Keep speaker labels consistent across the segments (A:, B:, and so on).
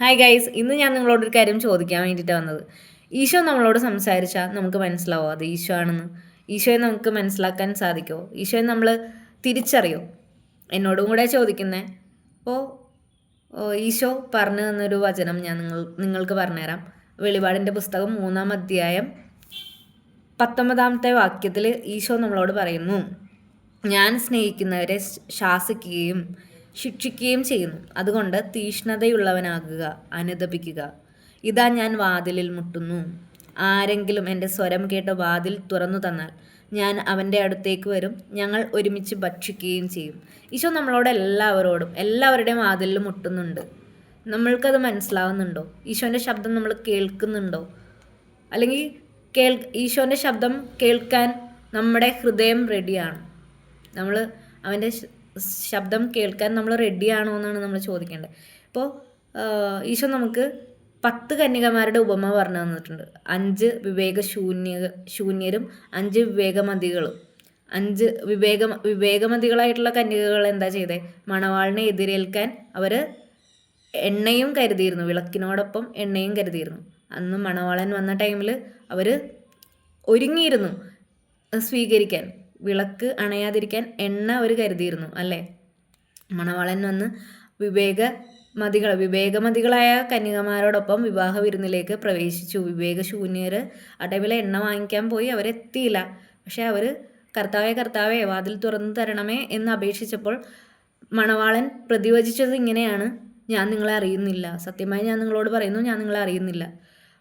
A: Hi guys, ഇന്ന് ഞാൻ നിങ്ങളോടൊരു കാര്യം ചോദിക്കാൻ വേണ്ടിയിട്ടാണ് വന്നത്. ഈശോ നമ്മളോട് സംസാരിച്ചാൽ നമുക്ക് മനസ്സിലാവോ അത് ഈശോ ആണെന്ന്? ഈശോയെ നമുക്ക് മനസ്സിലാക്കാൻ സാധിക്കുമോ? ഈശോയെ നമ്മൾ തിരിച്ചറിയോ? എന്നോടും കൂടെ ചോദിക്കുന്നേ. അപ്പോൾ ഈശോ പറഞ്ഞു തന്നൊരു വചനം ഞാൻ നിങ്ങൾക്ക് പറഞ്ഞുതരാം. വെളിപാടിൻ്റെ പുസ്തകം 3-ാം അധ്യായം 19-ാമത്തെ വാക്യത്തിൽ ഈശോ നമ്മളോട് പറയുന്നു, ഞാൻ സ്നേഹിക്കുന്നവരെ ശാസിക്കുകയും ശിക്ഷിക്കുകയും ചെയ്യുന്നു. അതുകൊണ്ട് തീഷ്ണതയുള്ളവനാകുക, അനുതപിക്കുക. ഇതാ ഞാൻ വാതിലിൽ മുട്ടുന്നു. ആരെങ്കിലും എൻ്റെ സ്വരം കേട്ട് വാതിൽ തുറന്നു തന്നാൽ ഞാൻ അവൻ്റെ അടുത്തേക്ക് വരും, ഞങ്ങൾ ഒരുമിച്ച് ഭക്ഷിക്കുകയും ചെയ്യും. ഈശോ നമ്മളോട് എല്ലാവരുടെയും വാതിലിൽ മുട്ടുന്നുണ്ട്. നമ്മൾക്കത് മനസ്സിലാവുന്നുണ്ടോ? ഈശോൻ്റെ ശബ്ദം നമ്മൾ കേൾക്കുന്നുണ്ടോ? അല്ലെങ്കിൽ ഈശോൻ്റെ ശബ്ദം കേൾക്കാൻ നമ്മുടെ ഹൃദയം റെഡിയാണ്. നമ്മൾ അവൻ്റെ ശബ്ദം കേൾക്കാൻ നമ്മൾ റെഡിയാണോ എന്നാണ് നമ്മൾ ചോദിക്കേണ്ടത്. ഇപ്പോൾ ഈശോ നമുക്ക് 10 കന്യകമാരുടെ ഉപമ പറഞ്ഞു തന്നിട്ടുണ്ട്. 5 ശൂന്യരും 5 വിവേകമതികളും. 5 വിവേകമതികളായിട്ടുള്ള കന്യകകൾ എന്താ ചെയ്തേ? മണവാളിനെ എതിരേൽക്കാൻ അവർ എണ്ണയും കരുതിയിരുന്നു, വിളക്കിനോടൊപ്പം എണ്ണയും കരുതിയിരുന്നു. അന്ന് മണവാളൻ വന്ന ടൈമിൽ അവർ ഒരുങ്ങിയിരുന്നു സ്വീകരിക്കാൻ. വിളക്ക് എണ്ണ അവർ കരുതിയിരുന്നു അല്ലേ? മണവാളൻ വന്ന് വിവേകമതികളായ കന്യകമാരോടൊപ്പം വിവാഹ വിരുന്നിലേക്ക് പ്രവേശിച്ചു. വിവേകശൂന്യർ ആ ടൈമിൽ എണ്ണ വാങ്ങിക്കാൻ പോയി, അവരെത്തിയില്ല. പക്ഷെ അവർ കർത്താവേ വാതിൽ തുറന്നു തരണമേ എന്ന് അപേക്ഷിച്ചപ്പോൾ മണവാളൻ പ്രതിവചിച്ചത് ഇങ്ങനെയാണ്: ഞാൻ നിങ്ങളെ അറിയുന്നില്ല, സത്യമായി ഞാൻ നിങ്ങളോട് പറയുന്നു, ഞാൻ നിങ്ങളെ അറിയുന്നില്ല.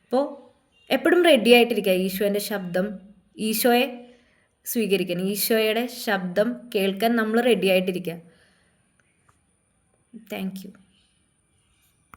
A: അപ്പോൾ എപ്പോഴും റെഡി ആയിട്ടിരിക്കുക ഈശോൻ്റെ ശബ്ദം, ഈശോയെ സ്വീകരിക്കാൻ, ഈശോയുടെ ശബ്ദം കേൾക്കാൻ നമ്മൾ റെഡി ആയിട്ടിരിക്കുക. Thank you.